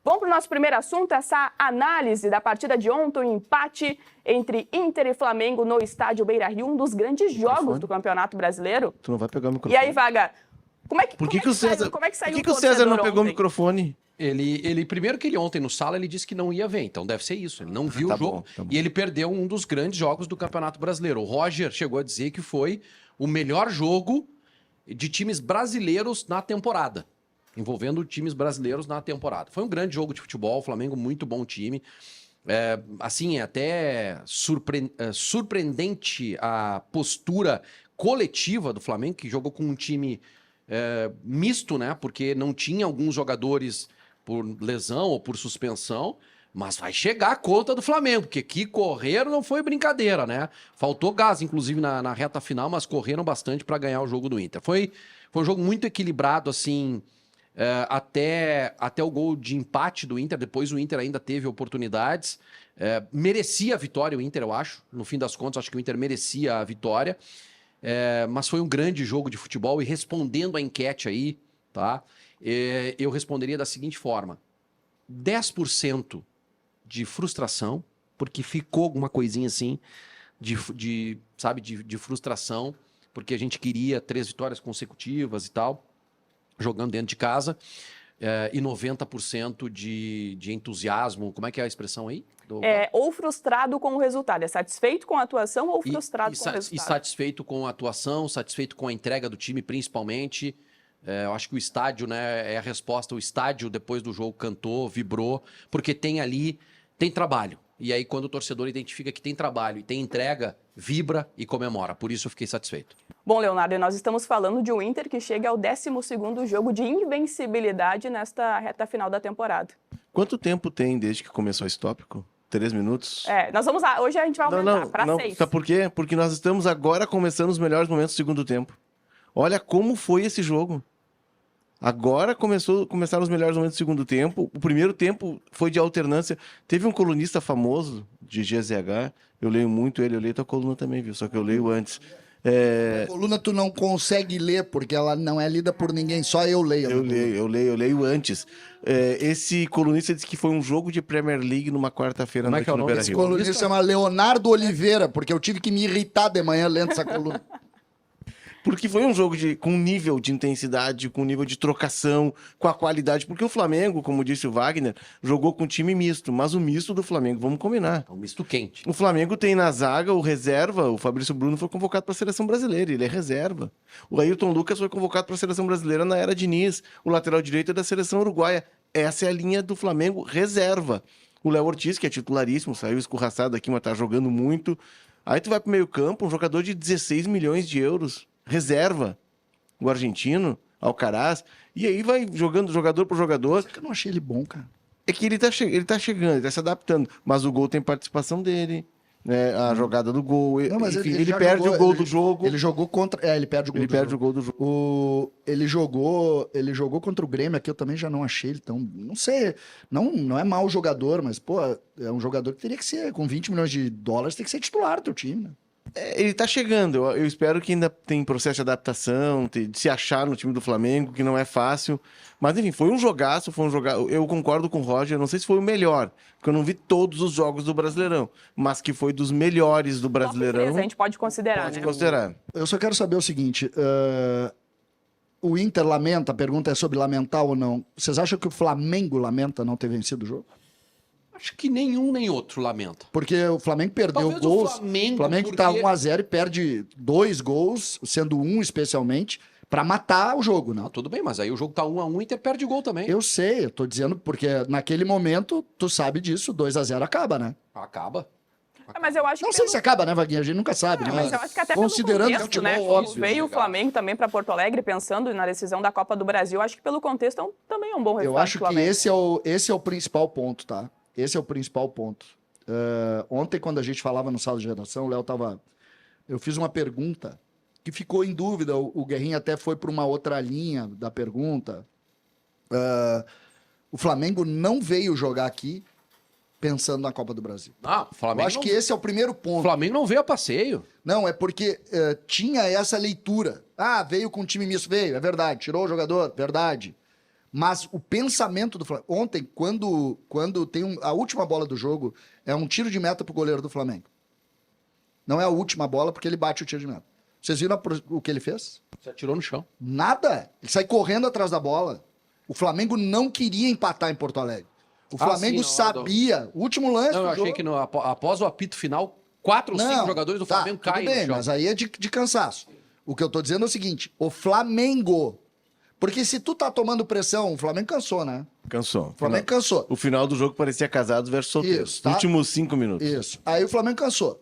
Vamos para o nosso primeiro assunto, essa análise da partida de ontem, o empate entre Inter e Flamengo no estádio Beira-Rio, um dos grandes jogos do Campeonato Brasileiro. Tu não vai pegar o microfone. E aí, Vaga, como é que saiu o César não pegou o ontem? microfone? Primeiro que ele ontem no sala, ele disse que não ia ver, então deve ser isso. Ele não viu o jogo bom. E ele perdeu um dos grandes jogos do Campeonato Brasileiro. O Roger chegou a dizer que foi o melhor jogo de times brasileiros na temporada. Envolvendo times brasileiros na temporada. Foi um grande jogo de futebol, o Flamengo muito bom time. É até surpreendente a postura coletiva do Flamengo, que jogou com um time misto, né? Porque não tinha alguns jogadores por lesão ou por suspensão, mas vai chegar a conta do Flamengo, porque que correram não foi brincadeira, né? Faltou gás, inclusive, na reta final, mas correram bastante para ganhar o jogo do Inter. Foi um jogo muito equilibrado, assim, até o gol de empate do Inter. Depois o Inter ainda teve oportunidades. Merecia a vitória o Inter, eu acho. No fim das contas, acho que o Inter merecia a vitória. Mas foi um grande jogo de futebol. E respondendo a enquete aí, tá? Eu responderia da seguinte forma: 10% de frustração, porque ficou alguma coisinha assim de frustração, porque a gente queria 3 vitórias consecutivas e tal, jogando dentro de casa, e 90% de entusiasmo. Como é que é a expressão aí? Ou frustrado com o resultado. É satisfeito com a atuação ou frustrado com o resultado? E satisfeito com a atuação, satisfeito com a entrega do time, principalmente. Eu acho que o estádio, né, é a resposta. O estádio, depois do jogo, cantou, vibrou, porque tem trabalho. E aí, quando o torcedor identifica que tem trabalho e tem entrega, vibra e comemora. Por isso eu fiquei satisfeito. Bom, Leonardo, nós estamos falando de um Inter que chega ao 12º jogo de invencibilidade nesta reta final da temporada. Quanto tempo tem desde que começou esse tópico? 3 minutos? Nós vamos lá. Hoje a gente vai aumentar para 6. Sabe por quê? Porque nós estamos agora começando os melhores momentos do segundo tempo. Olha como foi esse jogo. Agora começaram os melhores momentos do segundo tempo. O primeiro tempo foi de alternância. Teve um colunista famoso de GZH, eu leio muito ele, eu leio tua coluna também, viu? Só que eu leio antes. A coluna tu não consegue ler, porque ela não é lida por ninguém, só eu leio. Eu leio antes. Esse colunista disse que foi um jogo de Premier League numa quarta-feira à noite no Beira-Rio. Esse colunista se chama Leonardo Oliveira, porque eu tive que me irritar de manhã lendo essa coluna. Porque foi um jogo com nível de intensidade, com nível de trocação, com a qualidade. Porque o Flamengo, como disse o Wagner, jogou com time misto. Mas o misto do Flamengo, vamos combinar. É um misto quente. O Flamengo tem na zaga o reserva. O Fabrício Bruno foi convocado para a Seleção Brasileira. Ele é reserva. O Ayrton Lucas foi convocado para a Seleção Brasileira na era Diniz. O lateral direito é da Seleção Uruguaia. Essa é a linha do Flamengo reserva. O Léo Ortiz, que é titularíssimo, saiu escorraçado aqui, mas tá jogando muito. Aí tu vai pro meio campo, um jogador de 16 milhões de euros. Reserva, o argentino, Alcaraz, e aí vai jogando jogador por jogador. Só que eu não achei ele bom, cara. É que ele tá chegando, ele tá se adaptando, mas o gol tem participação dele, né? A jogada do gol, não, mas enfim, ele perde o gol do jogo. Ele jogou contra, ele perde o gol do jogo. O gol do jogo. Ele jogou contra o Grêmio aqui, eu também já não achei ele tão, não sei, não é mau jogador, mas pô, é um jogador que teria que ser com 20 milhões de dólares, tem que ser titular do teu time, né? Ele tá chegando, eu espero que ainda tem processo de adaptação, de se achar no time do Flamengo, que não é fácil. Mas enfim, foi um jogaço. Eu concordo com o Roger, não sei se foi o melhor, porque eu não vi todos os jogos do Brasileirão, mas que foi dos melhores do Brasileirão. A gente pode considerar, pode né? considerar. Eu só quero saber o seguinte, o Inter lamenta, a pergunta é sobre lamentar ou não. Vocês acham que o Flamengo lamenta não ter vencido o jogo? Acho que nenhum nem outro lamenta. Porque o Flamengo perdeu Talvez gols. O Flamengo tá 1-0 e perde 2 gols, sendo um especialmente, pra matar o jogo, né? Tudo bem, mas aí o jogo tá 1-1 e o Inter perde gol também. Eu sei, eu tô dizendo porque naquele momento, tu sabe disso, 2-0 acaba, né? Acaba. Mas eu acho que não sei se acaba, né, Vaguinha? A gente nunca sabe, né? Mas eu acho que até considerando pelo contexto, futebol, né? óbvio. Veio o Flamengo também para Porto Alegre pensando na decisão da Copa do Brasil. Acho que pelo contexto também é um bom resultado. Eu acho que esse é o principal ponto, tá? Esse é o principal ponto. Ontem, quando a gente falava no sala de redação, o Léo tava... Eu fiz uma pergunta que ficou em dúvida. O Guerrinha até foi para uma outra linha da pergunta. O Flamengo não veio jogar aqui pensando na Copa do Brasil. O Flamengo eu acho que esse é o primeiro ponto. O Flamengo não veio a passeio. Não, é porque tinha essa leitura. Veio com um time misto. Veio, é verdade. Tirou o jogador, verdade. Mas o pensamento do Flamengo... Ontem, quando tem a última bola do jogo, é um tiro de meta pro goleiro do Flamengo. Não é a última bola, porque ele bate o tiro de meta. Vocês viram o que ele fez? Você atirou no chão. Nada. Ele sai correndo atrás da bola. O Flamengo não queria empatar em Porto Alegre. O Flamengo sabia. O último lance Não, eu do achei jogo... que após o apito final, 4 ou 5 jogadores do Flamengo tudo caem bem, no chão. mas aí é de cansaço. O que eu tô dizendo é o seguinte, o Flamengo... Porque se tu tá tomando pressão, o Flamengo cansou, né? Cansou. O Flamengo cansou. O final do jogo parecia Casados versus Solteiros. Isso, tá? Últimos 5 minutos. Isso. Aí o Flamengo cansou.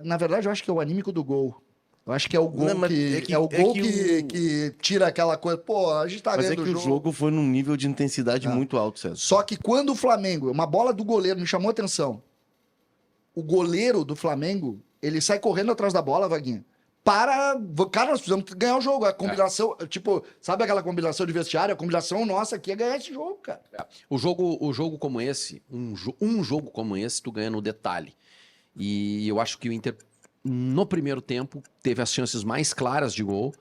Na verdade, eu acho que é o anímico do gol. Eu acho que é o gol Não, mas que tira aquela coisa. Pô, a gente tá Mas ganhando é que o jogo foi num nível de intensidade muito alto, César. Só que quando o Flamengo, uma bola do goleiro me chamou a atenção. O goleiro do Flamengo, ele sai correndo atrás da bola, Vaguinha. Cara, nós precisamos ganhar o jogo. A combinação, tipo, sabe aquela combinação de vestiário? A combinação nossa aqui é ganhar esse jogo, cara. O jogo como esse, um jogo como esse, tu ganha no detalhe. E eu acho que o Inter, no primeiro tempo, teve as chances mais claras de gol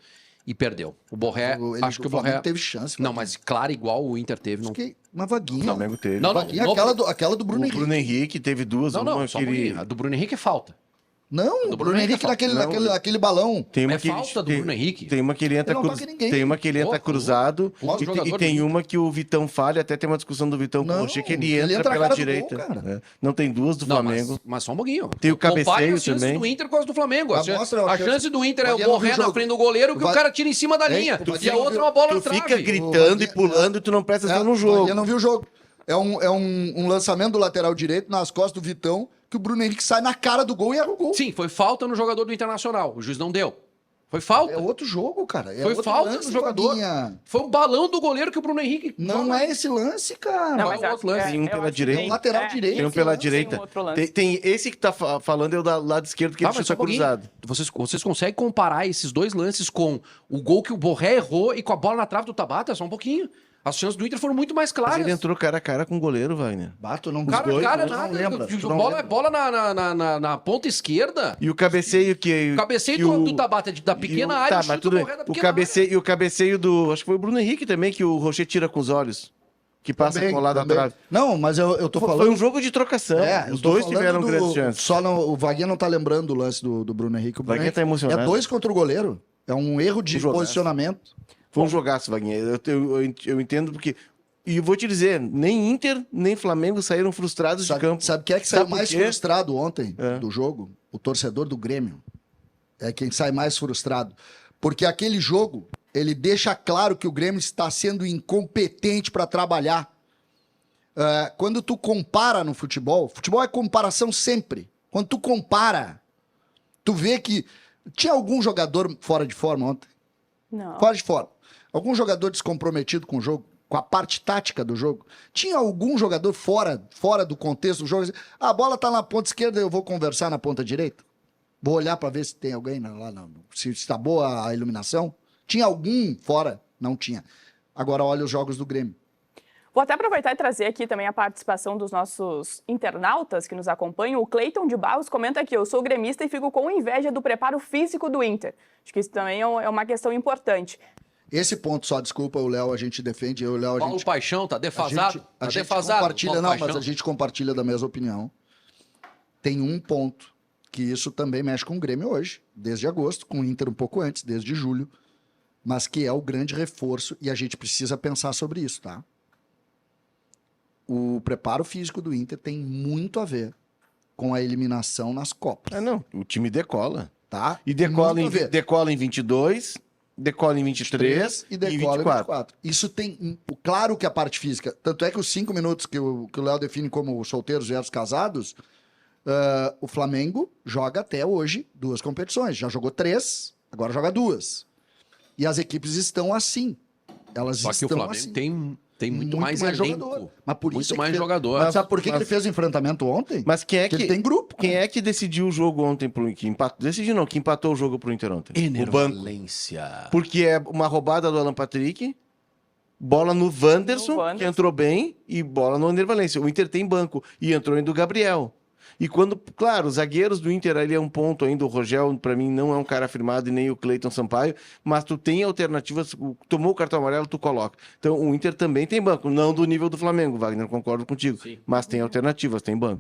e perdeu. O Borré, acho que o Borré teve chance. Não, mas clara igual o Inter teve. Não... Uma Vaguinha. O Flamengo teve. Não, Vaguinha, aquela do Bruno O Henrique. Bruno Henrique teve duas. Não, uma só que um pouquinho. A do Bruno Henrique é falta. Não, o Bruno Henrique naquele balão. Tem uma É falta do Bruno Henrique. Tem uma que ele entra, Ele não toca ninguém. tem uma que ele entra cruzado Outro e jogador tem do uma que o Vitão falha, até tem uma discussão do Vitão com o Não, Rocher, que ele ele entra entra na pela cara do direita. gol, cara. É. Não tem duas do Não, Flamengo. mas só um pouquinho. Tem o Compare cabeceio as chances também. do Inter com as do Flamengo. Mas mostra A chance do Inter é o Vaguinha não viu Borré o na jogo. frente do goleiro que o cara tira em cima da linha. Tu E a outra é uma bola na Tu fica trave. gritando e pulando e tu não presta atenção no jogo. Eu não vi o jogo. É um lançamento do lateral direito nas costas do Vitão, que o Bruno Henrique sai na cara do gol e erra o gol. Sim, foi falta no jogador do Internacional. O juiz não deu. Foi falta. É outro jogo, cara. É Foi outro falta lance, do jogador. Vaguinha. Foi um balão do goleiro que o Bruno Henrique... Não é esse lance, cara. Não, mas outro lance. Tem um eu pela acho que direita. tem- Lateral direito. Tem um esse pela lance, direita. tem um outro lance. Tem esse que tá falando é o da lado esquerdo, que ele Mas chuta só um pouquinho. cruzado. Vocês conseguem comparar esses dois lances com o gol que o Borré errou e com a bola na trave do Tabata? Só um pouquinho. As chances do Inter foram muito mais Mas claras. ele entrou cara a cara com o goleiro, Wagner. Bato, não Cara, dois, cara, tu nada. não lembra, tu não Bola é lembra. bola na ponta esquerda. E o cabeceio que... O cabeceio que do Tabata da pequena área, tá, o mas chute tudo do bem. Borré da O pequena cabeceio, e o cabeceio do... Acho que foi o Bruno Henrique também, que o Rocher tira com os olhos. Que passa Também, colado também. atrás. Não, mas eu tô falando... Foi um jogo de trocação. eu Os tô dois falando tiveram grandes chances. Só o Vaguinha não tá lembrando do lance do Bruno Henrique. O Bruno Vaguinha Henrique tá emocionado. É 2 contra o goleiro. É um erro de Um jogaço. posicionamento. Foi um jogaço, Wagner. Eu entendo porque... E vou te dizer, nem Inter, nem Flamengo saíram frustrados de campo. Sabe quem é que Sabe saiu por mais quê? frustrado ontem É. do jogo? O torcedor do Grêmio. É quem sai mais frustrado. Porque aquele jogo, ele deixa claro que o Grêmio está sendo incompetente para trabalhar. Quando tu compara no futebol é comparação sempre. Quando tu compara, tu vê que tinha algum jogador fora de forma ontem? Não. Fora de forma. Algum jogador descomprometido com o jogo? Com a parte tática do jogo? Tinha algum jogador fora do contexto do jogo? A bola tá na ponta esquerda, eu vou conversar na ponta direita? Vou olhar para ver se tem alguém lá, se está boa a iluminação? Tinha algum fora? Não tinha. Agora olha os jogos do Grêmio. Vou até aproveitar e trazer aqui também a participação dos nossos internautas que nos acompanham. O Cleiton de Barros comenta aqui: eu sou gremista e fico com inveja do preparo físico do Inter. Acho que isso também é uma questão importante. Esse ponto só, desculpa, o Léo, a gente defende, eu e o Léo, a Paulo gente... Paixão tá defasado. A Tá gente defasado. compartilha, Paulo não, Paixão. mas a gente compartilha da mesma opinião. Tem um ponto que isso também mexe com o Grêmio hoje, desde agosto, com o Inter um pouco antes, desde julho, mas que é o grande reforço e a gente precisa pensar sobre isso, tá? O preparo físico do Inter tem muito a ver com a eliminação nas Copas, Ah, não. O time decola. tá? E decola Muito a ver. decola em 22, decola em 23 e e decola em 24. 24. Isso tem... Claro que a parte física... Tanto é que os 5 minutos que o Léo define como solteiros versus casados, o Flamengo joga até hoje 2 competições. Já jogou 3, agora joga 2. E as equipes estão assim. Elas Só que o estão Flamengo assim. tem muito mais elenco. jogador. Mas por Muito isso é que mais fez- jogador. Mas sabe por que ele fez o enfrentamento ontem? Mas quem é Porque que... ele tem grupo. Quem é que decidiu o jogo ontem que empatou? Decidiu não, que empatou o jogo pro Inter ontem. O banco. Valência. Porque é uma roubada do Alan Patrick, bola no Wanderson, No Wanderson. que entrou bem, e bola no Ener Valencia. O Inter tem banco e entrou em do Gabriel. E quando, claro, os zagueiros do Inter ali é um ponto ainda, o Rogel, pra mim, não é um cara afirmado e nem o Cleiton Sampaio, mas tu tem alternativas, tomou o cartão amarelo, tu coloca. Então, o Inter também tem banco, não do nível do Flamengo, Wagner, concordo contigo, Sim. mas tem alternativas, tem banco.